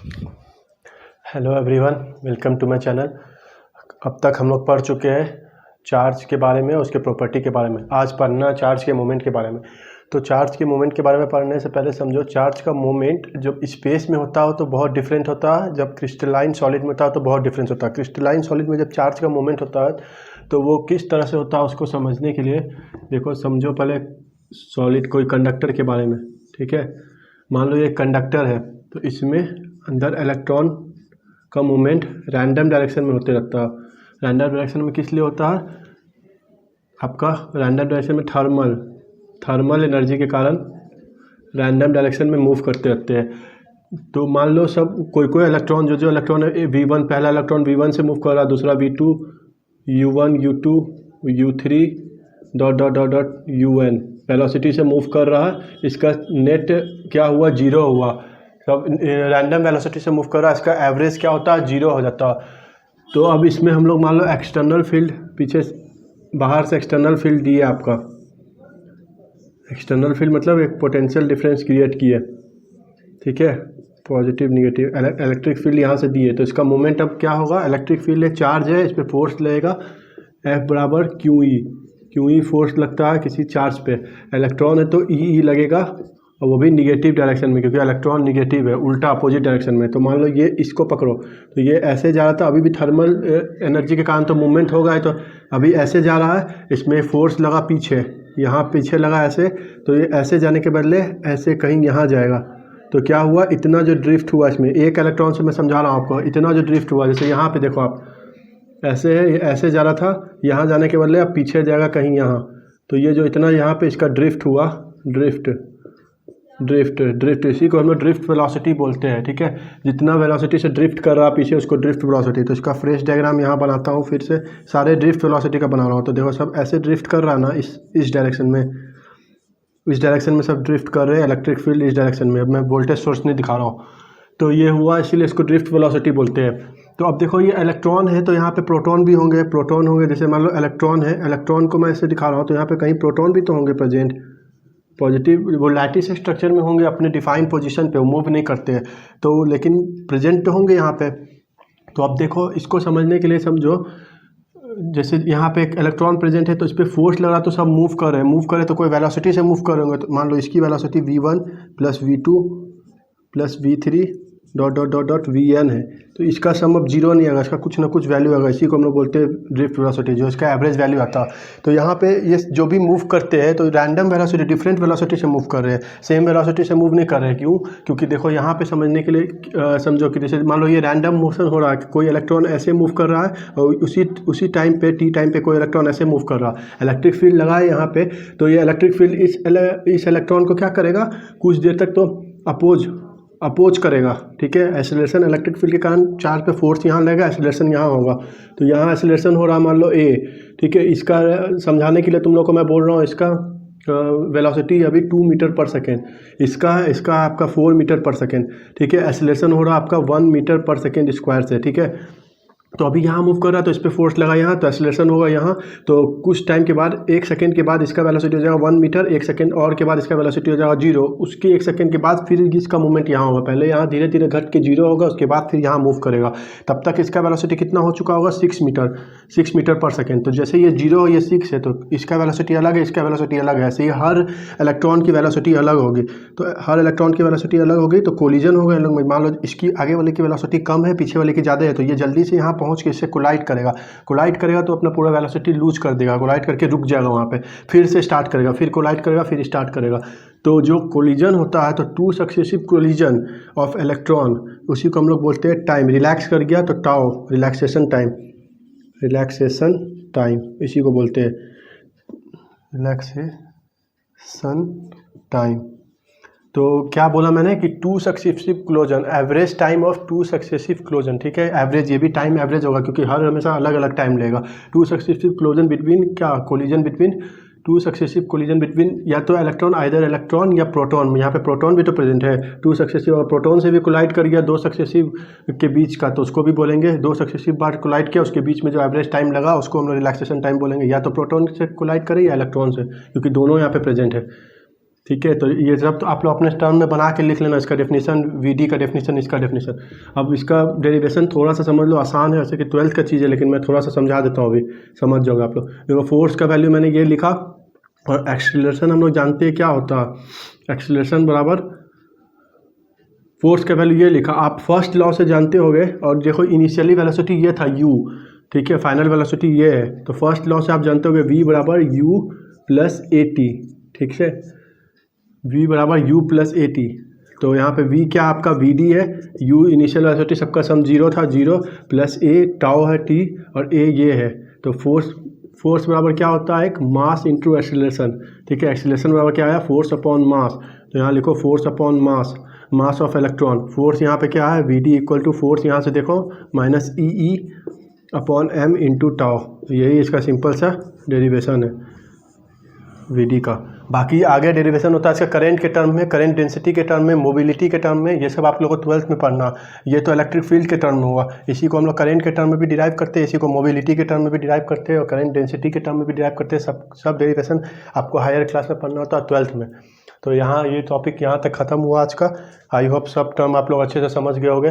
Hello everyone, welcome to my channel. अब तक हम लोग पढ़ चुके हैं चार्ज के बारे में, उसके प्रॉपर्टी के बारे में। आज पढ़ना चार्ज के मोमेंट के बारे में। तो चार्ज के मोमेंट के बारे में पढ़ने से पहले समझो, चार्ज का मोमेंट जब स्पेस में होता हो तो बहुत डिफरेंट होता है, जब क्रिस्टलाइन सॉलिड में होता है तो बहुत डिफरेंस होता है। क्रिस्टलाइन सॉलिड में जब चार्ज का मोमेंट होता है तो वो किस तरह से होता है उसको समझने के लिए देखो, समझो पहले सॉलिड कोई कंडक्टर के बारे में। ठीक है, मान लो ये कंडक्टर है तो इसमें अंदर इलेक्ट्रॉन का मूवमेंट रैंडम डायरेक्शन में होते रहता है। रैंडम डायरेक्शन में किस लिए होता है? आपका रैंडम डायरेक्शन में थर्मल एनर्जी के कारण रैंडम डायरेक्शन में मूव करते रहते हैं। तो मान लो सब कोई इलेक्ट्रॉन जो इलेक्ट्रॉन है V1, पहला इलेक्ट्रॉन V1 से मूव कर रहा है, दूसरा V2, U1, U2, U3 dot dot dot dot UN velocity से मूव कर रहा है। इसका नेट क्या हुआ? 0 हुआ। सब रैंडम वेलोसिटी से मूव कर रहा है, इसका एवरेज क्या होता है? 0 हो जाता है। तो अब इसमें हम लोग मान लो एक्सटर्नल फील्ड, पीछे बाहर से एक्सटर्नल फील्ड दिए आपका। एक्सटर्नल फील्ड मतलब एक पोटेंशियल डिफरेंस क्रिएट किए। ठीक है, पॉजिटिव निगेटिव इलेक्ट्रिक फील्ड यहाँ से दिए। तो इसका मोमेंट अब क्या होगा? इलेक्ट्रिक फील्ड एक चार्ज है, इस पर फोर्स लगेगा F बराबर QE फोर्स लगता है किसी चार्ज पे। इलेक्ट्रॉन है तो E लगेगा, और वो भी निगेटिव डायरेक्शन में, क्योंकि इलेक्ट्रॉन निगेटिव है, उल्टा अपोजिट डायरेक्शन में। तो मान लो ये इसको पकड़ो तो ये ऐसे जा रहा था, अभी भी थर्मल एनर्जी के कारण तो मूवमेंट होगा है, तो अभी ऐसे जा रहा है। इसमें फोर्स लगा पीछे, यहाँ पीछे लगा ऐसे, तो ये ऐसे जाने के बदले ऐसे कहीं यहाँ जाएगा। तो क्या हुआ? इतना जो ड्रिफ्ट हुआ इसमें, एक इलेक्ट्रॉन से मैं समझा रहा हूँ आपको, इतना जो ड्रिफ्ट हुआ, जैसे यहाँ पे देखो आप, ऐसे है, ये ऐसे जा रहा था, यहाँ जाने के बदले अब पीछे जाएगा कहीं यहाँ। तो ये जो इतना यहाँ पे इसका ड्रिफ्ट हुआ, ड्रिफ्ट इसी को हम लोग ड्रिफ्ट वेलोसिटी बोलते हैं। ठीक है, जितना वेलोसिटी से ड्रिफ्ट कर रहा पीछे उसको ड्रिफ्ट वेलोसिटी। तो इसका फ्रेश डायग्राम यहाँ बनाता हूँ, फिर से सारे ड्रिफ्ट वेलोसिटी का बना रहा हूँ। तो देखो सब ऐसे ड्रिफ्ट कर रहा है ना, इस डायरेक्शन में, इस डायरेक्शन में सब ड्रिफ्ट कर रहे हैं। इलेक्ट्रिक फील्ड इस डायरेक्शन में, अब मैं वोल्टेज सोर्स नहीं दिखा रहा हूँ। तो ये हुआ, इसीलिए इसको ड्रिफ्ट वेलोसिटी बोलते हैं। तो अब देखो ये इलेक्ट्रॉन है तो यहाँ पे प्रोटॉन भी होंगे, जैसे मान लो इलेक्ट्रॉन है, इलेक्ट्रॉन को मैं ऐसे दिखा रहा हूँ, तो यहाँ पे कहीं प्रोटॉन भी तो होंगे प्रेजेंट, पॉजिटिव वो लैटिस स्ट्रक्चर में होंगे, अपने डिफाइंड पोजीशन पे, वो मूव नहीं करते हैं तो, लेकिन प्रेजेंट तो होंगे यहाँ पे। तो अब देखो इसको समझने के लिए समझो, जैसे यहाँ पे एक इलेक्ट्रॉन प्रेजेंट है तो इस पर फोर्स लग रहा तो सब मूव कर रहे हैं, तो कोई वेलोसिटी से मूव कर रहे होंगे। तो मान लो इसकी velocity V1 plus V2 plus V3 dot dot dot dot VN है। तो इसका सम अब 0 नहीं आएगा, इसका कुछ ना कुछ वैल्यू आएगा। इसी को हम लोग बोलते हैं ड्रिफ्ट वेलोसिटी, जो इसका एवरेज वैल्यू आता है। तो यहाँ पे ये जो भी मूव करते हैं तो रैंडम वेलोसिटी, डिफरेंट वेलोसिटी से मूव कर रहे हैं, सेम वेलोसिटी से मूव नहीं कर रहे हैं। क्यों? क्योंकि देखो यहाँ पे समझने के लिए समझो कि जैसे मान लो ये रैंडम मोशन हो रहा है, कोई इलेक्ट्रॉन ऐसे मूव कर रहा है और उसी टाइम पे टी टाइम पे कोई इलेक्ट्रॉन ऐसे मूव कर रहा है। इलेक्ट्रिक फील्ड लगा है यहाँ पे, तो ये इलेक्ट्रिक फील्ड इस इलेक्ट्रॉन को क्या करेगा? कुछ देर तक तो अपोज करेगा। ठीक है, एक्सेलरेशन इलेक्ट्रिक फील्ड के कारण चार्ज पे फोर्स यहाँ लगेगा, एक्सेलरेशन यहाँ होगा। तो यहाँ एक्सेलरेशन हो रहा मान लो A। ठीक है, इसका समझाने के लिए तुम लोग को मैं बोल रहा हूँ, इसका वेलोसिटी अभी 2 मीटर पर सेकेंड, इसका आपका 4 मीटर पर सेकेंड। ठीक है, एक्सेलरेशन हो रहा आपका 1 मीटर पर सेकेंड स्क्वायर से। ठीक है, तो अभी यहाँ मूव कर रहा है तो इस पर फोर्स लगा यहाँ, तो एक्सेलरेशन होगा यहाँ। तो कुछ टाइम के बाद, 1 सेकंड के बाद इसका वेलोसिटी हो जाएगा 1 मीटर, 1 सेकंड और के बाद इसका वेलोसिटी हो जाएगा 0। उसके 1 सेकंड के बाद फिर इसका मूवमेंट यहाँ होगा, पहले यहाँ धीरे धीरे घट के 0 होगा, उसके बाद फिर यहाँ मूव करेगा। तब तक इसका वेलोसिटी कितना हो चुका होगा? 6 मीटर पर सेकेंड। तो जैसे ये 0 ये 6 है, तो इसका वेलोसिटी अलग है, इसका वेलोसिटी अलग है। ऐसे ही हर इलेक्ट्रॉन की वेलोसिटी अलग होगी। तो हर इलेक्ट्रॉन की वेलोसिटी अलग होगी तो कोलिजन होगा। मान लो इसकी आगे वाले की वेलोसिटी कम है, पीछे वाले की ज़्यादा है, तो ये जल्दी से यहाँ पहुँच के इससे कोलाइड करेगा तो अपना पूरा वेलोसिटी लूज कर देगा, कोलाइड करके रुक जाएगा वहाँ पे, फिर से स्टार्ट करेगा, फिर कोलाइड करेगा, फिर स्टार्ट करेगा। तो जो कोलिजन होता है, तो 2 सक्सेसिव कोलिजन ऑफ इलेक्ट्रॉन, उसी को हम लोग बोलते हैं टाइम। रिलैक्स कर गया तो टाउ, रिलैक्सेशन टाइम इसी को बोलते हैं रिलैक्सेशन टाइम। तो क्या बोला मैंने कि 2 successive closing, average time of 2 successive closing. ठीक है, एवरेज, ये भी टाइम एवरेज होगा क्योंकि हर हमेशा अलग अलग टाइम लेगा। 2 सक्सेसिव क्लोजन बिटवीन क्या? Collision between 2 successive collision between या तो इलेक्ट्रॉन, आइदर इलेक्ट्रॉन या प्रोटॉन। यहाँ पे प्रोटॉन भी तो प्रेजेंट है। 2 सक्सेसिव और प्रोटॉन से भी कोलाइड कर गया 2 सक्सेसिव के बीच का, तो उसको भी बोलेंगे 2 सक्सेसिव बार कोलाइड किया, उसके बीच में जो एवरेज टाइम लगा उसको हम लोग रिलैक्सेशन टाइम बोलेंगे। या तो प्रोटॉन से कोलाइड करे या इलेक्ट्रॉन से, क्योंकि दोनों यहाँ पे प्रेजेंट है। ठीक है। तो ये सब तो आप लोग अपने टर्म में बना के लिख लेना, इसका डेफिनेशन, वीडी का डेफिनेशन, इसका डेफिनेशन। अब इसका डेरिवेशन थोड़ा सा समझ लो, आसान है, जैसे कि 12th का चीज़ है, लेकिन मैं थोड़ा सा समझा देता हूँ, अभी समझ जाओगे आप लोग। देखो फोर्स का वैल्यू मैंने ये लिखा, और एक्सीलरेशन हम लोग जानते हैं क्या होता है, एक्सीलरेशन बराबर फोर्स का वैल्यू ये लिखा, आप फर्स्ट लॉ से जानते होगे। और देखो इनिशियली वेलोसिटी ये था u, ठीक है, फाइनल वेलोसिटी ये है, तो फर्स्ट लॉ से आप जानते होगे v बराबर u प्लस ए टी, ठीक है, v बराबर u प्लस ए टी। तो यहाँ पे v क्या आपका vd है, u इनिशियल वेलोसिटी सबका सम 0 था, 0 प्लस a टाउ है t, और a ये है। तो फोर्स बराबर क्या होता है, एक मास इंटू एक्सीलरेशन, ठीक है। एक्सीलरेशन बराबर क्या है, फोर्स अपॉन मास। तो यहाँ लिखो force upon mass of electron. Force यहाँ पे क्या है, V D equal to force, यहाँ से देखो minus E upon M into tau. यही इसका सिंपल सा डेरिवेशन है वी डी का। बाकी आगे डेरिवेशन होता है इसका करंट के टर्म में, करंट डेंसिटी के टर्म में, मोबिलिटी के टर्म में, ये सब आप लोगों को 12th में पढ़ना। ये तो इलेक्ट्रिक फील्ड के टर्म में हुआ, इसी को हम लोग करंट के टर्म में भी डिराइव करते हैं, इसी को मोबिलिटी के टर्म में भी डिराइव करते हैं, और करंट डेंसिटी के टर्म में भी डिराइव करते हैं। सब डेरिवेशन आपको हायर क्लास में पढ़ना होता है 12th में। तो यहाँ ये टॉपिक यहाँ तक ख़त्म हुआ आज का। आई होप सब टर्म आप लोग अच्छे से समझ गए होंगे।